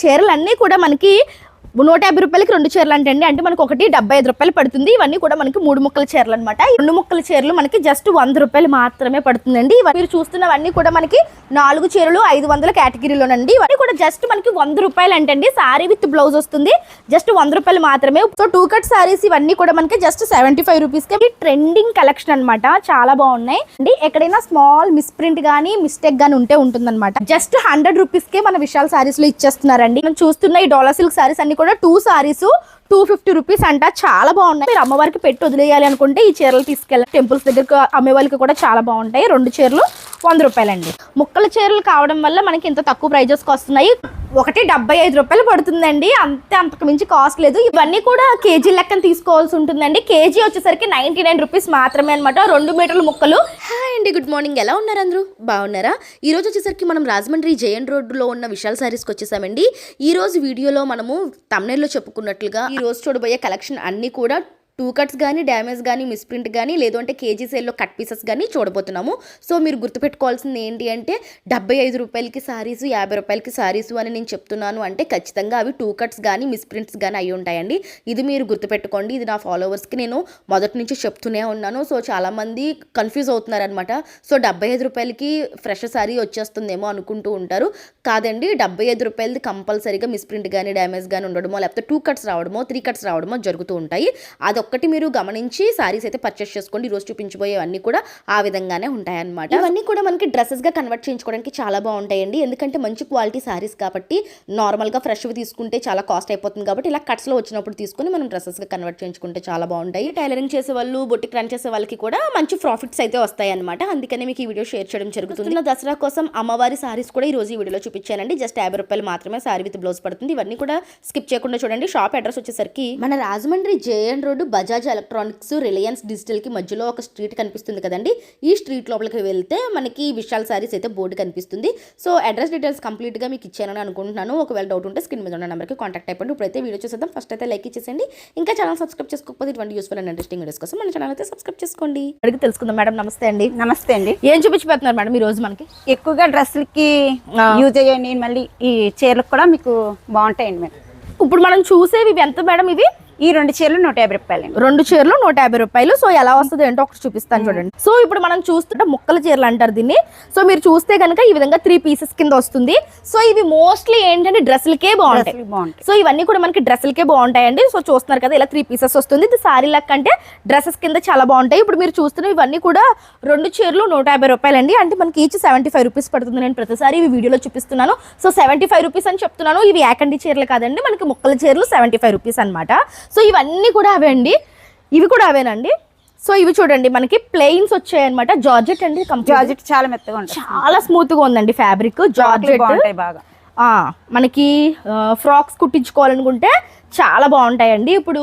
చీరలన్నీ కూడా మనకి 150 రూపాయలకి 2 చీరలు అంటే మనకు ఒకటి 75 రూపాయలు పడుతుంది. ఇవన్నీ కూడా మనకి 3 ముక్కల చీరలు అనమాట. 2 ముక్కల చీరలు మనకి జస్ట్ 100 రూపాయలు మాత్రమే పడుతుందండి. మీరు చూస్తున్నవన్నీ కూడా మనకి 4 చీరలు 500 కేటగిరీలోనండి. ఇవన్నీ కూడా జస్ట్ మనకి 100 రూపాయలు అంటండి. సారీ విత్ బ్లౌజ్ వస్తుంది, జస్ట్ 100 రూపాయలు మాత్రమే. సో 2 కట్ సారీస్ ఇవన్నీ కూడా మనకి జస్ట్ 75 రూపీస్కి ట్రెండింగ్ కలెక్షన్ అనమాట. చాలా బాగున్నాయి అండి. ఎక్కడైనా స్మాల్ మిస్ప్రింట్ కానీ మిస్టేక్ కానీ ఉంటుందన్నమాట. జస్ట్ 100 రూపీస్కే మన విశాల్ సారీస్ లో ఇచ్చేస్తున్నారండి. మనం చూస్తున్న ఈ డోలా సిల్క్ సారీస్ అన్ని కూడా 2 సారీస్ 250 రూపీస్ అంట. చాలా బాగున్నాయి. మీరు అమ్మవారికి పెట్టి వదిలేయాలి అనుకుంటే ఈ చీరలు తీసుకెళ్ళి టెంపుల్స్ దగ్గరకు అమ్మే వాళ్ళకి కూడా చాలా బాగుంటాయి. 2 చీరలు 100 రూపాయలండి. ముక్కల చీరలు కావడం వల్ల మనకి ఇంత తక్కువ ప్రైజెస్కి వస్తున్నాయి. ఒకటి 75 రూపాయలు పడుతుందండి. అంతకు మించి కాస్ట్ లేదు. ఇవన్నీ కూడా కేజీ లెక్కన తీసుకోవాల్సి ఉంటుందండి. కేజీ వచ్చేసరికి 99 రూపీస్ మాత్రమే అనమాట. 2 మీటర్ల ముక్కలు. హాయ్ అండి, గుడ్ మార్నింగ్. ఎలా ఉన్నారు అందరూ? బాగున్నారా? ఈ రోజు వచ్చేసరికి మనం రాజమండ్రి జేఎన్ రోడ్లో ఉన్న విశాల్ సారీస్కి వచ్చేసామండి. ఈ రోజు వీడియోలో మనము థంబ్నెయిల్లో చెప్పుకున్నట్లుగా ఈ రోజు చూడబోయే కలెక్షన్ అన్నీ కూడా 2 కట్స్ కానీ డ్యామేజ్ కానీ మిస్ప్రింట్ కానీ లేదంటే కేజీ సేల్లో కట్ పీసెస్ కానీ చూడబోతున్నాము. సో మీరు గుర్తుపెట్టుకోవాల్సింది ఏంటి అంటే 75 రూపాయలకి సారీస్ 50 రూపాయలకి సారీస్ అని నేను చెప్తున్నాను అంటే ఖచ్చితంగా అవి 2 కట్స్ కానీ మిస్ప్రింట్స్ కానీ అయి ఉంటాయండి. ఇది మీరు గుర్తుపెట్టుకోండి. ఇది నా ఫాలోవర్స్కి నేను మొదటి నుంచి చెప్తూనే ఉన్నాను. సో చాలామంది కన్ఫ్యూజ్ అవుతున్నారనమాట. సో 75 రూపాయలకి ఫ్రెష్ సారీ వచ్చేస్తుందేమో అనుకుంటూ ఉంటారు. కాదండి, 75 రూపాయలది కంపల్సరీగా మిస్ప్రింట్ కానీ డ్యామేజ్ కానీ ఉండడమో లేకపోతే 2 కట్స్ రావడమో 3 కట్స్ రావడమో జరుగుతూ ఉంటాయి. ఒక్కటి మీరు గమనించి సారీస్ అయితే పర్చేస్ చేసుకోండి. ఈరోజు చూపించబోయేవన్నీ కూడా ఆ విధంగానే ఉంటాయన్నమాట. ఇవన్నీ కూడా మనకి డ్రెస్సెస్గా కన్వర్ట్ చేయించుకోవడానికి చాలా బాగుంటాయండి. ఎందుకంటే మంచి క్వాలిటీ సారీస్ కాబట్టి నార్మల్గా ఫ్రెష్వి తీసుకుంటే చాలా కాస్ట్ అయిపోతుంది కాబట్టి ఇలా కట్స్లో వచ్చినప్పుడు తీసుకుని మనం డ్రెస్సెస్గా కన్వర్ట్ చేయించుకుంటే చాలా బాగుంటాయి. టైలరింగ్ చేసే వాళ్ళు బొటిక్ రన్ చేసే వాళ్ళకి కూడా మంచి ప్రాఫిట్స్ అయితే వస్తాయి అనమాట. అందుకనే మీకు ఈ వీడియో షేర్ చేయడం జరుగుతుంది. దసరా కోసం అమ్మవారి సారీస్ కూడా ఈ రోజు ఈ వీడియోలో చూపించానండి. జస్ట్ 50 రూపాయలు మాత్రమే సారీ విత్ బ్లౌజ్ పడుతుంది. ఇవన్నీ కూడా స్కిప్ చేయకుండా చూడండి. షాప్ అడ్రస్ వచ్చేసరికి మన Rajahmundry JN road Bajaj electronics Reliance digital కి మధ్యలో ఒక స్ట్రీట్ కనిపిస్తుంది కదండి. ఈ స్ట్రీట్ లోపలికి వెళ్తే మనకి విశాల్ సారీస్ అయితే బోర్డు కనిపిస్తుంది. సో అడ్రస్ డీటెయిల్స్ కంప్లీట్ గా మీకు ఇచ్చానని అనుకుంటున్నాను. ఒకవేళ డౌట్ ఉంటే స్క్రీన్ మీద ఉన్న నెంబర్కి కాంటాక్ట్ అయిపోండి. ఇప్పుడైతే వీడియో చూసేద్దాం. ఫస్ట్ అయితే లైక్ ఇచ్చేసండి. ఇంకా ఛానల్ సబ్స్క్రైబ్ చేసుకోకపోతే ఇటువంటి యూస్ఫుల్ అండ్ ఇంట్రెస్టింగ్ వీడియోస్ కోసం మన ఛానల్ అయితే సబ్స్క్రైబ్ చేసుకోండి. అడిగి తెలుసుకుందాం. మేడం నమస్తే అండి. నమస్తే అండి. ఏం చూపించబోతున్నారు మేడం ఈ రోజు? మనకి ఎక్కువగా డ్రెస్సులకి యూజ్ అయ్యండి. మళ్ళీ ఈ చీరలకు కూడా మీకు బాగుంటాయండి మేడం. ఇప్పుడు మనం చూసేవి ఎంత మేడం? ఇవి ఈ 2 చీరలు 150 రూపాయలు. 2 చీరలు 150 రూపాయలు. సో ఎలా వస్తుంది ఏంటో ఒకటి చూపిస్తాను చూడండి. సో ఇప్పుడు మనం చూస్తుంటే ముక్కల చీరలు అంటారు దీన్ని. సో మీరు చూస్తే కనుక ఈ విధంగా 3 పీసెస్ కింద వస్తుంది. సో ఇవి మోస్ట్లీ ఏంటంటే డ్రెస్సులకే బాగుంటాయి. సో ఇవన్నీ కూడా మనకి డ్రెస్సులకే బాగుంటాయండి. సో చూస్తున్నారు కదా ఇలా 3 పీసెస్ వస్తుంది. ఇది సారీ లెక్క అంటే డ్రెస్సెస్ కింద చాలా బాగుంటాయి. ఇప్పుడు మీరు చూస్తున్న ఇవన్నీ కూడా 2 చీరలు 150 రూపాయలు అండి. అంటే మనకి ఈచ్ 75 రూపీస్ పడుతుంది. నేను ప్రతిసారి ఇవి వీడియోలో చూపిస్తున్నాను. సో 75 రూపీస్ అని చెప్తున్నాను. ఇవి ఏకండి చీరలు కాదండి, మనకి ముక్కల చీరలు 75 రూపీస్ అనమాట. సో ఇవన్నీ కూడా అవే అండి. ఇవి కూడా అవేనండి. సో ఇవి చూడండి మనకి ప్లెయిన్స్ వచ్చాయి అనమాట. జార్జెట్ అండి. జార్జెట్ చాలా మెత్తగా ఉంటుంది, చాలా స్మూత్ గా ఉందండి ఫ్యాబ్రిక్. జార్జెట్ బాగా మనకి ఫ్రాక్స్ కుట్టించుకోవాలనుకుంటే చాలా బాగుంటాయండి. ఇప్పుడు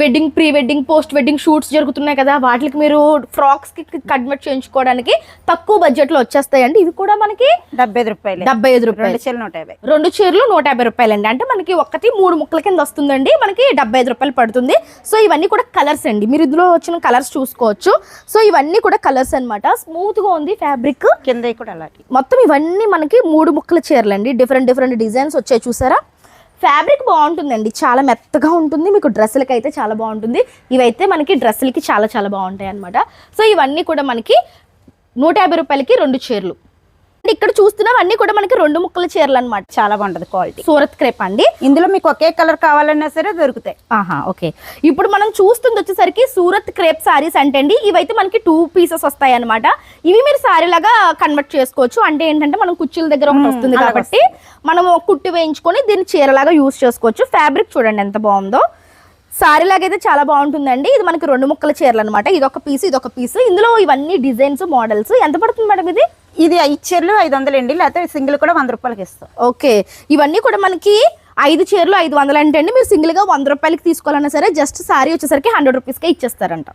wedding, pre wedding, post wedding shoots జరుగుతున్నాయి కదా, వాటికి మీరు ఫ్రాక్స్ కి కన్వర్ట్ చేయించుకోవడానికి తక్కువ బడ్జెట్ లో వచ్చేస్తాయండి. ఇవి కూడా మనకి 75 రూపాయలు. 75 రూపాయలు. 2 చీరలు 150 రూపాయలు అండి. అంటే మనకి ఒకటి 3 ముక్కల కింద వస్తుందండి. మనకి 75 రూపాయలు పడుతుంది. సో ఇవన్నీ కూడా కలర్స్ అండి. మీరు ఇందులో వచ్చిన కలర్స్ చూసుకోవచ్చు. సో ఇవన్నీ కూడా కలర్స్ అనమాట. స్మూత్ గా ఉంది ఫ్యాబ్రిక్. కింద కూడా అలాంటి మొత్తం ఇవన్నీ మనకి 3 ముక్కల చీరలు అండి. డిఫరెంట్ డిజైన్స్ వచ్చాయి చూసారా. ఫ్యాబ్రిక్ బాగుంటుందండి, చాలా మెత్తగా ఉంటుంది. మీకు డ్రెస్సులకి అయితే చాలా బాగుంటుంది. ఇవైతే మనకి డ్రెస్సులకి చాలా బాగుంటాయి అనమాట. సో ఇవన్నీ కూడా మనకి 150 రూపాయలకి 2 చీరలు. ఇక్కడ చూస్తున్నవన్నీ కూడా మనకి 2 ముక్కల చీరలు అనమాట. చాలా బాగుంటది క్వాలిటీ. సూరత్ క్రేప్ అండి. ఇందులో మీకు ఒకే కలర్ కావాలన్నా సరే దొరుకుతాయి. ఓకే. ఇప్పుడు మనం చూస్తుంది వచ్చేసరికి సూరత్ క్రేప్ సారీస్ అంటే అండి, ఇవైతే మనకి 2 పీసెస్ వస్తాయి అనమాట. ఇవి మీరు సారీ లాగా కన్వర్ట్ చేసుకోవచ్చు. అంటే ఏంటంటే మనం కుర్చీల దగ్గర ఒకటి వస్తుంది కాబట్టి మనం కుట్టి వేయించుకొని దీన్ని చీరలాగా యూజ్ చేసుకోవచ్చు. ఫ్యాబ్రిక్ చూడండి ఎంత బాగుందో. సారీ లాగైతే చాలా బాగుంటుందండి. ఇది మనకి 2 ముక్కల చీరలు అనమాట. ఇదొక పీస్, ఇదొక పీస్. ఇందులో ఇవన్నీ డిజైన్స్, మోడల్స్. ఎంత పడుతుంది మేడం ఇది? ఇది 5 చీరలు 500 అండి. లేకపోతే సింగిల్ కూడా 100 రూపాయలకి ఇస్తాం. ఓకే. ఇవన్నీ కూడా మనకి 5 చీరలు 500 అంటే అండి. మీరు సింగిల్ గా 100 రూపాయలకి తీసుకోవాలన్నా సరే జస్ట్ సారీ వచ్చేసరికి 100 రూపీస్కే ఇచ్చేస్తారంట.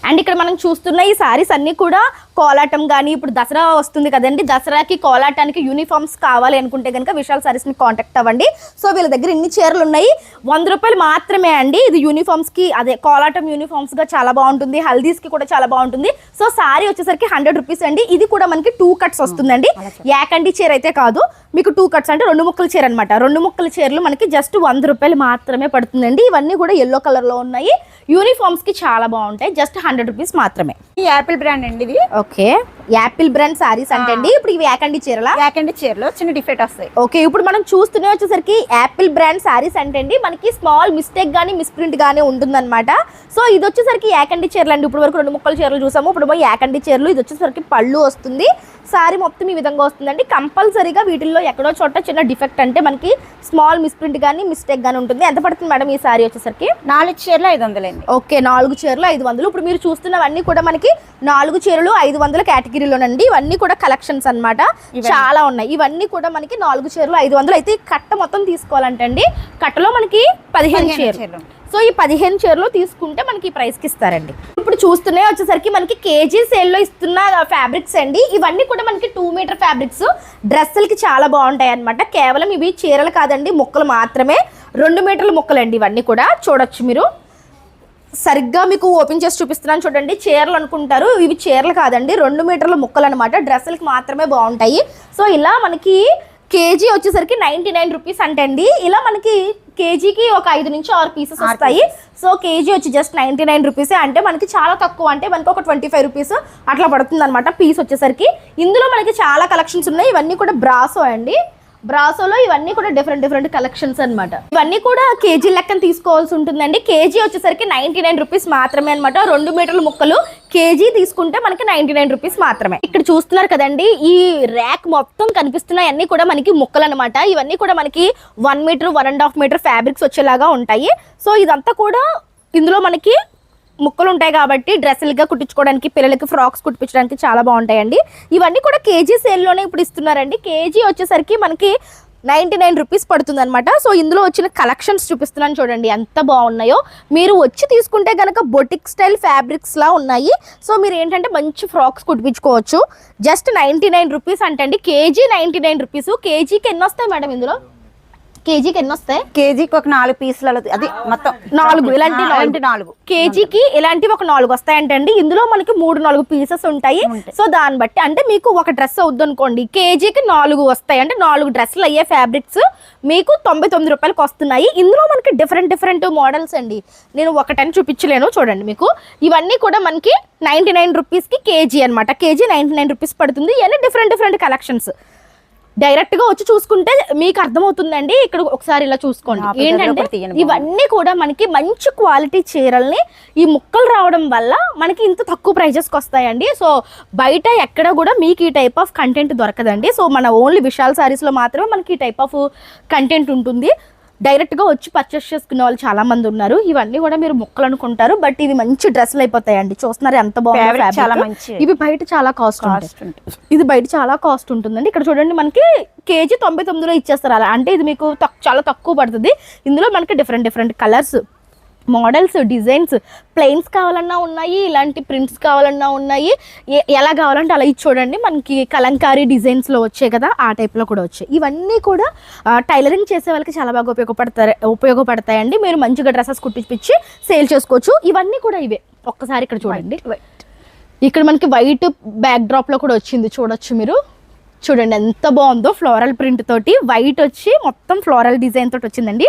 అండ్ ఇక్కడ మనం చూస్తున్న ఈ సారీస్ అన్ని కూడా కోలాటం కానీ ఇప్పుడు దసరా వస్తుంది కదండి, దసరాకి కోలాటానికి యూనిఫామ్స్ కావాలి అనుకుంటే కనుక విశాల్ సారీస్ని కాంటాక్ట్ అవ్వండి. సో వీళ్ళ దగ్గర ఇన్ని చీరలు ఉన్నాయి, 100 రూపాయలు మాత్రమే అండి. ఇది యూనిఫామ్స్కి అదే కోలాటం యూనిఫామ్స్గా చాలా బాగుంటుంది, హల్దీస్కి కూడా చాలా బాగుంటుంది. సో సారీ వచ్చేసరికి 100 రూపీస్ అండి. ఇది కూడా మనకి 2 కట్స్ వస్తుందండి, యాకండి చీర అయితే కాదు, మీకు 2 కట్స్ అంటే 2 ముక్కల చీర అనమాట. 2 ముక్కల చీరలు మనకి జస్ట్ 100 రూపాయలు మాత్రమే పడుతుందండి. ఇవన్నీ కూడా ఎల్లో కలర్లో ఉన్నాయి, యూనిఫామ్స్కి చాలా బాగుంటాయి, జస్ట్ 100 రూపీస్ మాత్రమే. ఈ యాపిల్ బ్రాండ్ అండి ఇది. ఓకే, యాపిల్ బ్రాండ్ సారీస్ అంటే అండి ఇప్పుడు ఇవి యాకండి చీరలా? యాకండి చీరలో చిన్న డిఫెక్ట్ వస్తాయి. ఓకే, ఇప్పుడు మనం చూస్తూనే వచ్చేసరికి యాపిల్ బ్రాండ్ సారీస్ అంటే అండి మనకి స్మాల్ మిస్టేక్ కానీ మిస్ప్రింట్ కానీ ఉంటుందన్నమాట. సో ఇది వచ్చేసరికి యాకండి చీరలు అండి. ఇప్పుడు వరకు 2 ముక్కల చీరలు చూసాము, ఇప్పుడు యాకండి చీరలు. ఇది వచ్చేసరికి పళ్ళు వస్తుంది, సారీ మొత్తం ఈ విధంగా వస్తుందండి. కంపల్సరీగా వీటిల్లో ఎక్కడో చోట చిన్న డిఫెక్ట్ అంటే మనకి స్మాల్ మిస్ప్రింట్ కానీ మిస్టేక్ కానీ ఉంటుంది. ఎంత పడుతుంది మేడం ఈ సారీ వచ్చేసరికి? 4 చీరలు 500 అండి. ఓకే, 4 చీరలు 500. ఇప్పుడు మీరు చూస్తున్నవన్నీ కూడా మనకి 4 చీరలు 500 కేటగిరీలోనండి. ఇవన్నీ కూడా కలెక్షన్స్ అన్నమాట, చాలా ఉన్నాయి. ఇవన్నీ కూడా మనకి 4 చీరలు 500. అయితే ఈ కట్ట మొత్తం తీసుకోవాలంటే అండి కట్టలో మనకి 15 చీరలు. సో ఈ 15 చీరలు తీసుకుంటే మనకి ఈ ప్రైస్కి ఇస్తారండి. ఇప్పుడు చూస్తూనే వచ్చేసరికి మనకి కేజీ సేల్లో ఇస్తున్న ఫ్యాబ్రిక్స్ అండి. ఇవన్నీ కూడా మనకి 2 మీటర్ ఫ్యాబ్రిక్స్, డ్రెస్సులకి చాలా బాగుంటాయి అనమాట. కేవలం ఇవి చీరలు కాదండి, ముక్కలు మాత్రమే. 2 మీటర్ల ముక్కలు అండి ఇవన్నీ కూడా. చూడొచ్చు మీరు, సరిగ్గా మీకు ఓపెన్ చేసి చూపిస్తున్నాను చూడండి. చీరలు అనుకుంటారు, ఇవి చీరలు కాదండి, 2 మీటర్ల ముక్కలు అనమాట. డ్రెస్సులకి మాత్రమే బాగుంటాయి. సో ఇలా మనకి కేజీ వచ్చేసరికి 99 రూపీస్ అంటే అండి. ఇలా మనకి కేజీకి ఒక 5 నుంచి 6 పీసెస్ వస్తాయి. సో కేజీ వచ్చి జస్ట్ 99 రూపీసే, అంటే మనకి చాలా తక్కువ, అంటే మనకి ఒక 25 రూపీస్ అట్లా పడుతుంది అనమాట పీస్ వచ్చేసరికి. ఇందులో మనకి చాలా కలెక్షన్స్ ఉన్నాయి. ఇవన్నీ కూడా బ్రాసో అండి, బ్రాసోలో ఇవన్నీ కూడా డిఫరెంట్ కలెక్షన్స్ అనమాట. ఇవన్నీ కూడా కేజీ లెక్కన తీసుకోవాల్సి ఉంటుందండి. కేజీ వచ్చేసరికి 99 రూపీస్ మాత్రమే అనమాట. 2 మీటర్ల ముక్కలు కేజీ తీసుకుంటే మనకి 99 రూపీస్ మాత్రమే. ఇక్కడ చూస్తున్నారు కదండి, ఈ ర్యాక్ మొత్తం కనిపిస్తున్నాయి అన్ని కూడా మనకి ముక్కలు అనమాట. ఇవన్నీ కూడా మనకి 1 మీటర్ 1.5 మీటర్ ఫ్యాబ్రిక్స్ వచ్చేలాగా ఉంటాయి. సో ఇదంతా కూడా ఇందులో మనకి ముక్కలు ఉంటాయి కాబట్టి డ్రెస్సులుగా కుట్టించుకోవడానికి, పిల్లలకి ఫ్రాక్స్ కుట్టించడానికి చాలా బాగుంటాయండి. ఇవన్నీ కూడా కేజీ సేల్లోనే ఇప్పుడు ఇస్తున్నారండి. కేజీ వచ్చేసరికి మనకి 99 రూపీస్ పడుతుంది అనమాట. సో ఇందులో వచ్చిన కలెక్షన్స్ చూపిస్తున్నాను చూడండి ఎంత బాగున్నాయో. మీరు వచ్చి తీసుకుంటే కనుక బొటిక్ స్టైల్ ఫ్యాబ్రిక్స్లా ఉన్నాయి. సో మీరు ఏంటంటే మంచి ఫ్రాక్స్ కుట్టించుకోవచ్చు. జస్ట్ 99 రూపీస్ అంటే అండి, కేజీ 99 రూపీస్. కేజీకి ఎన్ని వస్తాయి మేడం ఇందులో? కేజీకి ఎన్ని వస్తాయి? కేజీకి ఒక 4 పీసులలో, అది మొత్తం 4 ఇలాంటి 4 కేజీకి ఇలాంటివి ఒక 4 వస్తాయంటే అండి. ఇందులో మనకి 3-4 పీసెస్ ఉంటాయి. సో దాన్ని బట్టి అంటే మీకు ఒక డ్రెస్ అవుద్ది అనుకోండి, కేజీకి 4 వస్తాయి, అంటే 4 డ్రెస్సులు అయ్యే ఫ్యాబ్రిక్స్ మీకు 99 రూపాయలకి వస్తున్నాయి. ఇందులో మనకి డిఫరెంట్ మోడల్స్ అండి, నేను ఒకటని చూపించలేను చూడండి. మీకు ఇవన్నీ కూడా మనకి 99 రూపీస్కి కేజీ అనమాట. కేజీ 99 రూపీస్ పడుతుంది. ఇవన్నీ డిఫరెంట్ కలెక్షన్స్. డైరెక్ట్గా వచ్చి చూసుకుంటే మీకు అర్థమవుతుందండి. ఇక్కడ ఒకసారి ఇలా చూసుకోండి. ఏంటంటే ఇవన్నీ కూడా మనకి మంచి క్వాలిటీ చీరల్ని ఈ ముక్కలు రావడం వల్ల మనకి ఇంత తక్కువ ప్రైజెస్కి వస్తాయండి. సో బయట ఎక్కడ కూడా మీకు ఈ టైప్ ఆఫ్ కంటెంట్ దొరకదండి. సో మన ఓన్లీ విశాల్ సారీస్లో మాత్రమే మనకి ఈ టైప్ ఆఫ్ కంటెంట్ ఉంటుంది. డైరెక్ట్గా వచ్చి పర్చేస్ చేసుకునే వాళ్ళు చాలా మంది ఉన్నారు. ఇవన్నీ కూడా మీరు ముక్కలు అనుకుంటారు, బట్ ఇవి మంచి డ్రెస్సులు అయిపోతాయండి. చూస్తున్నారు ఎంత బాగుంది. ఇవి బయట చాలా కాస్ట్ ఉంటుంది, ఇది బయట చాలా కాస్ట్ ఉంటుందండి. ఇక్కడ చూడండి మనకి కేజీ 99లో ఇచ్చేస్తారు. అలా అంటే ఇది మీకు చాలా తక్కువ పడుతుంది. ఇందులో మనకి different colours, models, designs, plains కావాలన్నా ఉన్నాయి, ఇలాంటి ప్రింట్స్ కావాలన్నా ఉన్నాయి. ఎలా కావాలంటే అలా ఇది చూడండి. మనకి కలంకారీ డిజైన్స్లో వచ్చాయి కదా, ఆ టైప్లో కూడా వచ్చాయి. ఇవన్నీ కూడా టైలరింగ్ చేసే వాళ్ళకి చాలా బాగా ఉపయోగపడతాయండి. మీరు మంచిగా డ్రెస్సెస్ కుట్టించి సేల్ చేసుకోవచ్చు. ఇవన్నీ కూడా ఇవే. ఒక్కసారి ఇక్కడ చూడండి, ఇక్కడ మనకి వైట్ బ్యాక్ డ్రాప్లో కూడా వచ్చింది, చూడొచ్చు మీరు. చూడండి ఎంత బాగుందో, ఫ్లోరల్ ప్రింట్ తోటి వైట్ వచ్చి మొత్తం ఫ్లోరల్ డిజైన్ తోటి వచ్చిందండి,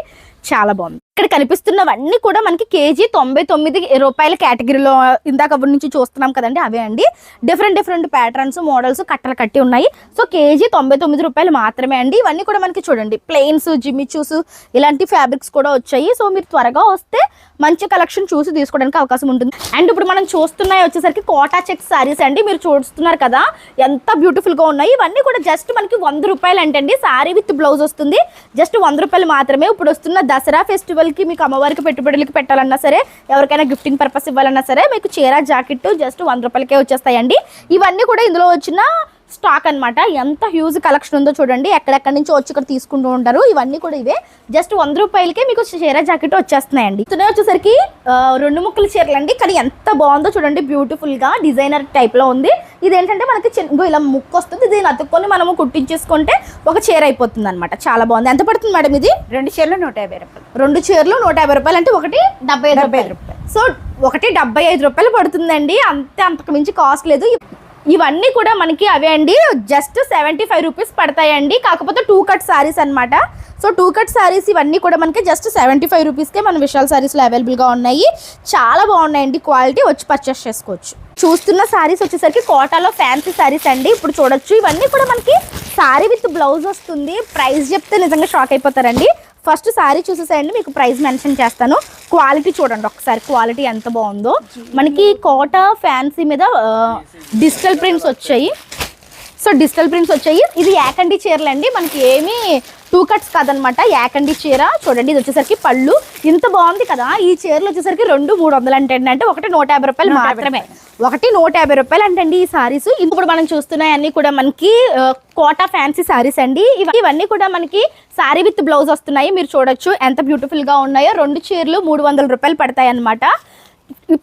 చాలా బాగుంది. ఇక్కడ కనిపిస్తున్నవన్నీ కూడా మనకి కేజీ 99 రూపాయల కేటగిరీలో ఇందాక నుంచి చూస్తున్నాం కదండి, అవే అండి. డిఫరెంట్ ప్యాటర్న్స్, మోడల్స్ కట్టలు కట్టి ఉన్నాయి. సో కేజీ 99 రూపాయలు మాత్రమే అండి. ఇవన్నీ కూడా మనకి చూడండి ప్లెయిన్స్, జిమ్మిచూస్ ఇలాంటి ఫ్యాబ్రిక్స్ కూడా వచ్చాయి. సో మీరు త్వరగా వస్తే మంచి కలెక్షన్ చూసి తీసుకోవడానికి అవకాశం ఉంటుంది. అండ్ ఇప్పుడు మనం చూస్తున్నాయి వచ్చేసరికి కోటా చెక్స్ సారీస్ అండి. మీరు చూస్తున్నారు కదా ఎంత బ్యూటిఫుల్గా ఉన్నాయి. ఇవన్నీ కూడా జస్ట్ మనకి 100 రూపాయలు అంటండి. సారీ విత్ బ్లౌజ్ వస్తుంది, జస్ట్ 100 రూపాయలు మాత్రమే. ఇప్పుడు వస్తున్న దసరా ఫెస్టివల్కి మీకు అమ్మవారికి పెట్టుబడులకి పెట్టాలన్నా సరే, ఎవరికైనా గిఫ్టింగ్ పర్పస్ ఇవ్వాలన్నా సరే, మీకు చీర జాకెట్ జస్ట్ 100 రూపాయలకే వచ్చేస్తాయండి. ఇవన్నీ కూడా ఇందులో వచ్చిన స్టాక్ అన్నమాట. ఎంత హ్యూజ్ కలెక్షన్ ఉందో చూడండి, ఎక్కడెక్కడి నుంచో వచ్చి ఇక్కడ తీసుకుంటూ ఉంటారు. ఇవన్నీ కూడా ఇవే జస్ట్ 100 రూపాయలకే మీకు చీర జాకెట్ వచ్చేస్తున్నాయండి. ఇతనే వచ్చేసరికి 2 ముక్కల చీరలు అండి, కానీ ఎంత బాగుందో చూడండి, బ్యూటిఫుల్ గా డిజైనర్ టైప్ లో ఉంది. ఇదేంటంటే మనకి చిన్న ఇలా ముక్కు వస్తుంది, దీన్ని అతుక్కొని మనము కుట్టించేసుకుంటే ఒక చీర అయిపోతుంది అనమాట. చాలా బాగుంది. ఎంత పడుతుంది మేడం ఇది? 2 చీరలు 150 రూపాయలు. 2 చీరలు 150 రూపాయలు అంటే ఒకటి 75 రూపాయలు. సో ఒకటి 75 రూపాయలు పడుతుందండి, అంతకు మించి కాస్ట్ లేదు. ఇవన్నీ కూడా మనకి అవే అండి, జస్ట్ 75 రూపీస్ పడతాయండి. కాకపోతే 2 కట్ సారీస్ అనమాట. సో 2 కట్ సారీస్ ఇవన్నీ కూడా మనకి జస్ట్ 75 రూపీస్కే మన విశాల్ సారీస్లో అవైలబుల్గా ఉన్నాయి. చాలా బాగున్నాయండి, క్వాలిటీ వచ్చి పర్చేస్ చేసుకోవచ్చు. చూస్తున్న సారీస్ వచ్చేసరికి కోటాలో ఫ్యాన్సీ సారీస్ అండి. ఇప్పుడు చూడొచ్చు, ఇవన్నీ కూడా మనకి సారీ విత్ బ్లౌజ్ వస్తుంది. ప్రైస్ చెప్తే నిజంగా షాక్ అయిపోతారండి. ఫస్ట్ సారీ చూసేసేయండి, మీకు ప్రైస్ మెన్షన్ చేస్తాను. క్వాలిటీ చూడండి ఒకసారి, క్వాలిటీ ఎంత బాగుందో. మనకి కోటా ఫ్యాన్సీ మీద డిజిటల్ ప్రింట్స్ వచ్చాయి. సో డిజిటల్ ప్రింట్స్ వచ్చాయి. ఇది యాకండి చీరలు అండి, మనకి ఏమీ 2 కట్స్ కాదనమాట, యాకండి చీర. చూడండి, ఇది వచ్చేసరికి పళ్ళు ఇంత బాగుంది కదా. ఈ చీరలు వచ్చేసరికి 2 300 అంటే ఒకటి 150 రూపాయలు మాత్రమే. ఒకటి 150 రూపాయలు అంటండి ఈ సారీస్. ఇప్పుడు మనం చూస్తున్నాయన్నీ కూడా మనకి కోటా ఫ్యాన్సీ సారీస్ అండి. ఇవన్నీ కూడా మనకి సారీ విత్ బ్లౌజ్ వస్తున్నాయి. మీరు చూడొచ్చు ఎంత బ్యూటిఫుల్ గా ఉన్నాయో. 2 చీరలు 300 రూపాయలు పడతాయి అనమాట.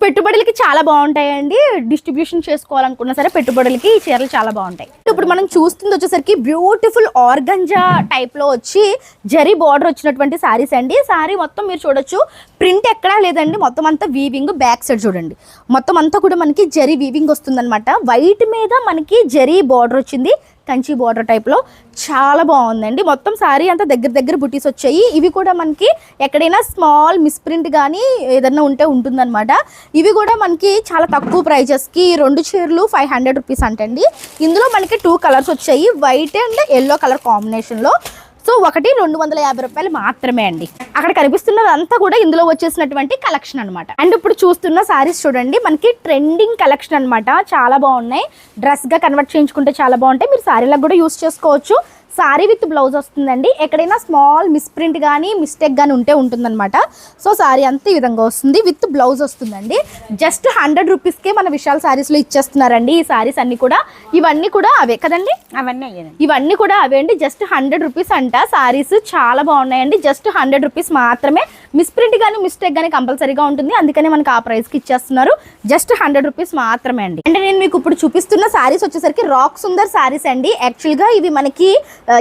పెట్టుబడులకి చాలా బాగుంటాయండి. డిస్ట్రిబ్యూషన్ చేసుకోవాలనుకున్నా సరే పెట్టుబడులకి ఈ చీరలు చాలా బాగుంటాయి. ఇప్పుడు మనం చూస్తుంది వచ్చేసరికి బ్యూటిఫుల్ ఆర్గంజా టైప్ లో వచ్చి జరీ బార్డర్ వచ్చినటువంటి సారీస్ అండి. సారీ మొత్తం మీరు చూడొచ్చు, ప్రింట్ ఎక్కడా లేదండి, మొత్తం అంతా వీవింగ్. బ్యాక్ సైడ్ చూడండి, మొత్తం అంతా కూడా మనకి జరీ వీవింగ్ వస్తుందన్నమాట. వైట్ మీద మనకి జరీ బార్డర్ వచ్చింది, కంచి బార్డర్ టైప్లో. చాలా బాగుందండి. మొత్తం సారీ అంతా దగ్గర బుటీస్ వచ్చాయి. ఇవి కూడా మనకి ఎక్కడైనా స్మాల్ మిస్ప్రింట్ కానీ ఏదన్నా ఉంటే ఉంటుందన్నమాట. ఇవి కూడా మనకి చాలా తక్కువ ప్రైజెస్కి 2 చీరలు 500 రూపీస్ అంటండి. ఇందులో మనకి 2 కలర్స్ వచ్చాయి, వైట్ అండ్ ఎల్లో కలర్ కాంబినేషన్లో. సో ఒకటి 250 రూపాయలు మాత్రమే అండి. అక్కడ కనిపిస్తున్నదంతా కూడా ఇందులో వచ్చేసినటువంటి కలెక్షన్ అనమాట. అండ్ ఇప్పుడు చూస్తున్న సారీస్ చూడండి, మనకి ట్రెండింగ్ కలెక్షన్ అనమాట. చాలా బాగున్నాయి. డ్రెస్గా కన్వర్ట్ చేయించుకుంటే చాలా బాగుంటాయి. మీరు సారీలకు కూడా యూస్ చేసుకోవచ్చు. సారీ విత్ బ్లౌజ్ వస్తుందండి. ఎక్కడైనా స్మాల్ మిస్ప్రింట్ కానీ మిస్టేక్ కానీ ఉంటే ఉంటుందన్నమాట. సో సారీ అంతా ఈ విధంగా వస్తుంది, విత్ బ్లౌజ్ వస్తుందండి. జస్ట్ 100 రూపీస్కే మన విశాల్ సారీస్లో ఇచ్చేస్తున్నారండి ఈ సారీస్ అన్ని కూడా. ఇవన్నీ కూడా అవే కదండి, ఇవన్నీ కూడా అవే అండి. జస్ట్ 100 రూపీస్ అంట. సారీస్ చాలా బాగున్నాయండి, జస్ట్ 100 రూపీస్ మాత్రమే. మిస్ప్రింట్ కానీ మిస్టేక్ కానీ కంపల్సరీగా ఉంటుంది, అందుకనే మనకి ఆ ప్రైస్కి ఇచ్చేస్తున్నారు. జస్ట్ 100 రూపీస్ మాత్రమే అండి. అంటే నేను మీకు ఇప్పుడు చూపిస్తున్న సారీస్ వచ్చేసరికి రాక్ సుందర్ సారీస్ అండి. యాక్చువల్గా ఇవి మనకి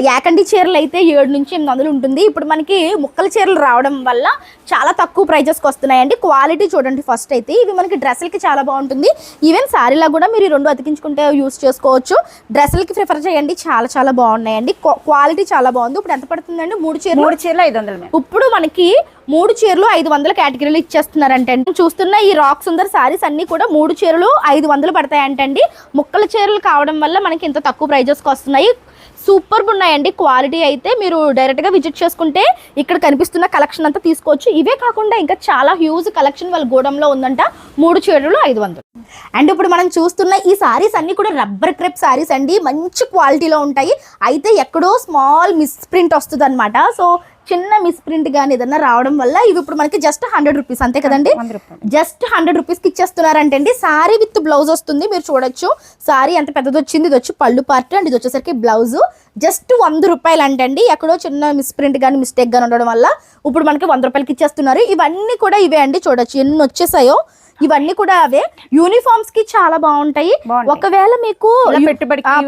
యాకండి చీరలు అయితే 700 నుంచి 800 ఉంటుంది. ఇప్పుడు మనకి ముక్కల చీరలు రావడం వల్ల చాలా తక్కువ ప్రైజెస్కి వస్తున్నాయండి. క్వాలిటీ చూడండి ఫస్ట్ అయితే. ఇవి మనకి డ్రెస్సులకి చాలా బాగుంటుంది. ఈవెన్ సారీలా కూడా మీరు 2 అతికించుకుంటే యూస్ చేసుకోవచ్చు. డ్రెస్సులకి ప్రిఫర్ చేయండి, చాలా బాగున్నాయండి. క్వాలిటీ చాలా బాగుంది. ఇప్పుడు ఎంత పడుతుందండి? 3 చీరలు 500. ఇప్పుడు మనకి 3 చీరలు 500 కేటగిరీలు ఇచ్చేస్తున్నారంటే. చూస్తున్న ఈ రాక్ సుందర్ సారీస్ అన్ని కూడా 3 చీరలు 500 పడతాయంటండి. ముక్కల చీరలు కావడం వల్ల మనకి ఇంత తక్కువ ప్రైజెస్కి వస్తున్నాయి. సూపర్ ఉన్నాయండి. క్వాలిటీ అయితే మీరు డైరెక్ట్గా విజిట్ చేసుకుంటే ఇక్కడ కనిపిస్తున్న కలెక్షన్ అంతా తీసుకోవచ్చు. ఇవే కాకుండా ఇంకా చాలా హ్యూజ్ కలెక్షన్ వాళ్ళ గోడంలో ఉందంట. 3 చీరలు 500. అండ్ ఇప్పుడు మనం చూస్తున్న ఈ సారీస్ అన్ని కూడా రబ్బర్ క్రేప్ సారీస్ అండి. మంచి క్వాలిటీలో ఉంటాయి. అయితే ఎక్కడో స్మాల్ మిస్ప్రింట్ వస్తుంది అనమాట. సో చిన్న మిస్ప్రింట్ కానీ ఏదన్నా రావడం వల్ల ఇవి ఇప్పుడు మనకి జస్ట్ 100 రూపీస్ అంతే కదండి. జస్ట్ 100 రూపీస్కి ఇచ్చేస్తున్నారంటే అండి. సారీ విత్ బ్లౌజ్ వస్తుంది. మీరు చూడొచ్చు సారీ ఎంత పెద్దది వచ్చింది. ఇది వచ్చి పళ్ళు పార్ట్ అండ్ ఇది వచ్చేసరికి బ్లౌజ్. జస్ట్ 100 రూపాయలు అంటండి. ఎక్కడో చిన్న మిస్ప్రింట్ కానీ మిస్టేక్ కానీ ఉండడం వల్ల ఇప్పుడు మనకి 100 రూపాయలకి ఇచ్చేస్తున్నారు. ఇవన్నీ కూడా ఇవే అండి. చూడొచ్చు ఎన్ని వచ్చేసాయో. ఇవన్నీ కూడా అవే. యూనిఫామ్స్ కి చాలా బాగుంటాయి. ఒకవేళ మీకు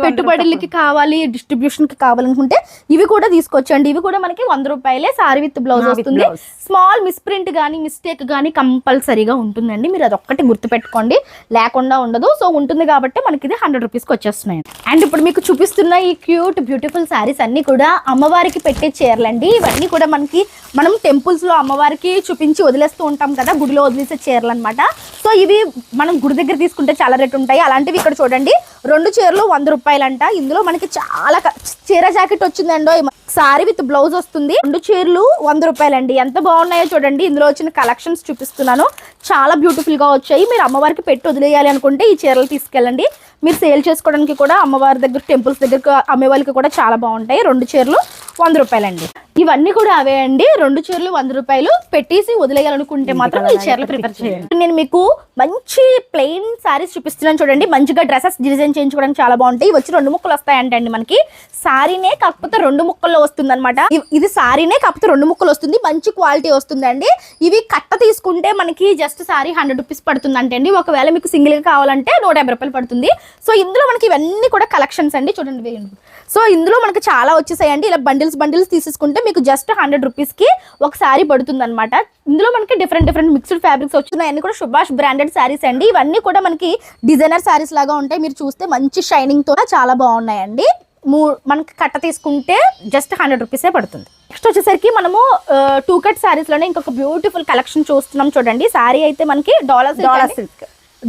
పెట్టుబడులకి కావాలి, డిస్ట్రిబ్యూషన్ కి కావాలనుకుంటే ఇవి కూడా తీసుకోవచ్చండి. ఇవి కూడా మనకి 100 రూపాయలే. సారీ విత్ బ్లౌజ్ వస్తుంది. స్మాల్ మిస్ప్రింట్ కానీ మిస్టేక్ కానీ కంపల్సరీగా ఉంటుందండి. మీరు అదొక్కటి గుర్తుపెట్టుకోండి, లేకుండా ఉండదు. సో ఉంటుంది కాబట్టి మనకి ఇది 100 రూపీస్కి వచ్చేస్తున్నాయి. అండ్ ఇప్పుడు మీకు చూపిస్తున్న ఈ క్యూట్ బ్యూటిఫుల్ సారీస్ అన్ని కూడా అమ్మవారికి పెట్టే చీరలండి. ఇవన్నీ కూడా మనకి మనం టెంపుల్స్ లో అమ్మవారికి చూపించి వదిలేస్తూ ఉంటాం కదా, గుడిలో వదిలేసే చీరలు అనమాట. సో ఇవి మనం గుడి దగ్గర తీసుకుంటే చాలా రేట్ ఉంటాయి. అలాంటివి ఇక్కడ చూడండి 2 చీరలు 100 రూపాయలు అంట. ఇందులో మనకి చాలా చీర జాకెట్ వచ్చిందండో. సారీ విత్ బ్లౌజ్ వస్తుంది. 2 చీరలు 100 రూపాయలండి. ఎంత బాగున్నాయో చూడండి. ఇందులో వచ్చిన కలెక్షన్స్ చూపిస్తున్నాను. చాలా బ్యూటిఫుల్ గా వచ్చాయి. మీరు అమ్మవారికి పెట్టి వదిలేయాలి అనుకుంటే ఈ చీరలు తీసుకెళ్ళండి. మీరు సేల్ చేసుకోవడానికి కూడా అమ్మవారి దగ్గర టెంపుల్స్ దగ్గర అమ్మే వాళ్ళకి కూడా చాలా బాగుంటాయి. 2 చీరలు 100 రూపాయలండి. ఇవన్నీ కూడా అవే అండి. 2 చీరలు 100 రూపాయలు. పెట్టేసి వదిలేయాలనుకుంటే మాత్రం ఈ చీరలు ప్రిపేర్ చేయండి. నేను మీకు మంచి ప్లెయిన్ సారీస్ చూపిస్తున్నాను చూడండి. మంచిగా డ్రెస్సెస్ డిజైన్ చేయించుకోవడానికి చాలా బాగుంటాయి. వచ్చి 2 ముక్కలు వస్తాయంటండి మనకి. సారీనే కాకపోతే 2 ముక్కల్లో వస్తుంది అనమాట. ఇది సారీనే కాకపోతే 2 ముక్కలు వస్తుంది. మంచి క్వాలిటీ వస్తుందండి. ఇవి కట్ట తీసుకుంటే మనకి జస్ట్ సారీ 100 రూపీస్ పడుతుంది అంటండి. ఒకవేళ మీకు సింగిల్ గా కావాలంటే 150 రూపాయలు పడుతుంది. సో ఇందులో మనకి ఇవన్నీ కూడా కలెక్షన్స్ అండి. చూడండి వేయండి. సో ఇందులో మనకి చాలా వచ్చేసాయండి. ఇలా బండిల్స్ తీసేసుకుంటే మీకు జస్ట్ 100 రూపీస్ కి ఒక సారీ పడుతుంది అనమాట. ఇందులో మనకి డిఫరెంట్ మిక్స్డ్ ఫ్యాబ్రిక్స్ వచ్చినాయి. అన్ని కూడా సుభాష్ బ్రాండెడ్ సారీస్ అండి. ఇవన్నీ కూడా మనకి డిజైనర్ సారీస్ లాగా ఉంటాయి. మీరు చూస్తే మంచి షైనింగ్ తో చాలా బాగున్నాయండి. మనకి కట్ట తీసుకుంటే జస్ట్ 100 రూపీసే పడుతుంది. నెక్స్ట్ వచ్చేసరికి మనము 2 కట్ సారీస్ లోనే ఇంకొక బ్యూటిఫుల్ కలెక్షన్ చూస్తున్నాం చూడండి. సారీ అయితే మనకి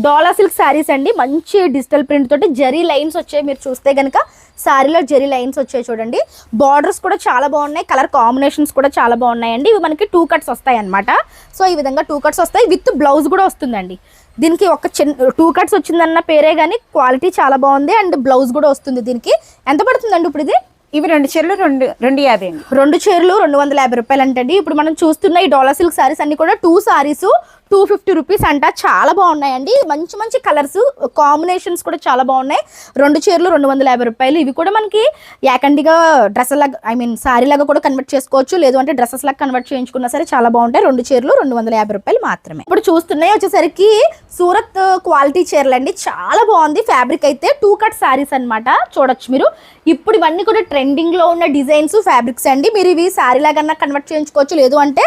డోలా సిల్క్ సారీస్ అండి. మంచి డిజిటల్ ప్రింట్ తోటి జరీ లైన్స్ వచ్చాయి. మీరు చూస్తే గనక సారీలో జరీ లైన్స్ వచ్చాయి చూడండి. బార్డర్స్ కూడా చాలా బాగున్నాయి. కలర్ కాంబినేషన్స్ కూడా చాలా బాగున్నాయండి. ఇవి మనకి 2 కట్స్ వస్తాయి అనమాట. సో ఈ విధంగా 2 కట్స్ వస్తాయి. విత్ బ్లౌజ్ కూడా వస్తుందండి. దీనికి ఒక 2 కట్స్ వచ్చిందన్న పేరే కానీ క్వాలిటీ చాలా బాగుంది. అండ్ బ్లౌజ్ కూడా వస్తుంది. దీనికి ఎంత పడుతుందండి ఇప్పుడు ఇది? ఇవి 2 చీరలు 250 అండి. 2 చీరలు 250 రూపాయలు అంటండి. ఇప్పుడు మనం చూస్తున్న ఈ డోలా సిల్క్ సారీస్ అన్ని కూడా 2 సారీస్ 250 రూపీస్ అంట. చాలా బాగున్నాయండి. మంచి కలర్స్ కాంబినేషన్స్ కూడా చాలా బాగున్నాయి. 2 చీరలు 250 రూపాయలు. ఇవి కూడా మనకి యాకండిగా డ్రెస్ లాగా సారీ లాగా కూడా కన్వర్ట్ చేసుకోవచ్చు. లేదు అంటే డ్రెస్సెస్ లాగా కన్వర్ట్ చేయించుకున్నా సరే చాలా బాగుంటాయి. 2 చీరలు 250 రూపాయలు మాత్రమే. ఇప్పుడు చూస్తున్నాయి వచ్చేసరికి సూరత్ క్వాలిటీ చీరలు అండి. చాలా బాగుంది. ఫ్యాబ్రిక్ అయితే 2 కట్ సారీస్ అనమాట. చూడొచ్చు మీరు. ఇప్పుడు ఇవన్నీ కూడా ట్రెండింగ్ లో ఉన్న డిజైన్స్ ఫ్యాబ్రిక్స్ అండి. మీరు ఇవి సారీ లాగా కన్వర్ట్ చేయించుకోవచ్చు. లేదు అంటే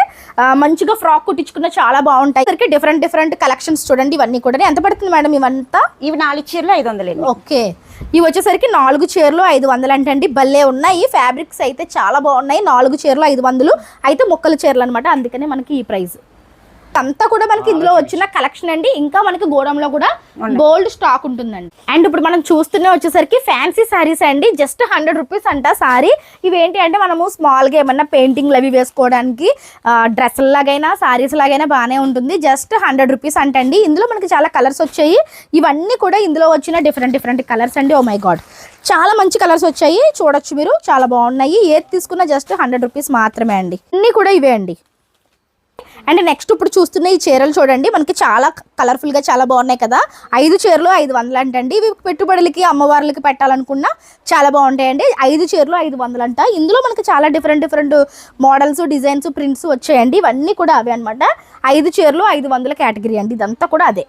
మంచిగా ఫ్రాక్ కుట్టించుకున్న చాలా బాగుంటాయి. డిఫరెంట్ కలెక్షన్స్ చూడండి. ఇవన్నీ కూడా ఎంత పడుతుంది మేడం ఇవంతా? ఇవి 4 చీరలు 500. ఓకే. ఇవి వచ్చేసరికి 4 చీరలు 500 అంటండి. భలే ఉన్నాయి. ఫ్యాబ్రిక్స్ అయితే చాలా బాగున్నాయి. 4 చీరలు 500 అయితే ముక్కల చీరలు అనమాట. అందుకనే మనకి ఈ ప్రైస్ అంతా కూడా మనకి ఇందులో వచ్చిన కలెక్షన్ అండి. ఇంకా మనకి గోడంలో కూడా గోల్డ్ స్టాక్ ఉంటుందండి. అండ్ ఇప్పుడు మనం చూస్తున్న వచ్చేసరికి ఫ్యాన్సీ సారీస్ అండి. జస్ట్ 100 రూపీస్ అంట సారీ. ఇవేంటి అంటే మనము స్మాల్ గా ఏమన్నా పెయింటింగ్లు అవి వేసుకోవడానికి డ్రెస్సుల లాగైనా సారీస్ లాగైనా బాగానే ఉంటుంది. జస్ట్ 100 రూపీస్ అంటండి. ఇందులో మనకి చాలా కలర్స్ వచ్చాయి. ఇవన్నీ కూడా ఇందులో వచ్చిన డిఫరెంట్ కలర్స్ అండి. ఓ మై గాడ్, చాలా మంచి కలర్స్ వచ్చాయి. చూడొచ్చు మీరు. చాలా బాగున్నాయి. ఏది తీసుకున్నా జస్ట్ 100 రూపీస్ మాత్రమే అండి. అన్నీ కూడా ఇవే అండి. అండ్ నెక్స్ట్ ఇప్పుడు చూస్తున్న ఈ చీరలు చూడండి. మనకి చాలా కలర్ఫుల్ గా చాలా బాగున్నాయి కదా. 5 చీరలు 500 అంటండి. ఇవి పెట్టుబడులకి అమ్మవార్లకి పెట్టాలనుకున్నా చాలా బాగుంటాయండి. 5 చీరలు 500 అంట. ఇందులో మనకి చాలా డిఫరెంట్ మోడల్స్ డిజైన్స్ ప్రింట్స్ వచ్చాయండి. ఇవన్నీ కూడా అవే అనమాట. 5 చీరలు 500 కేటగిరీ అండి. ఇదంతా కూడా అదే.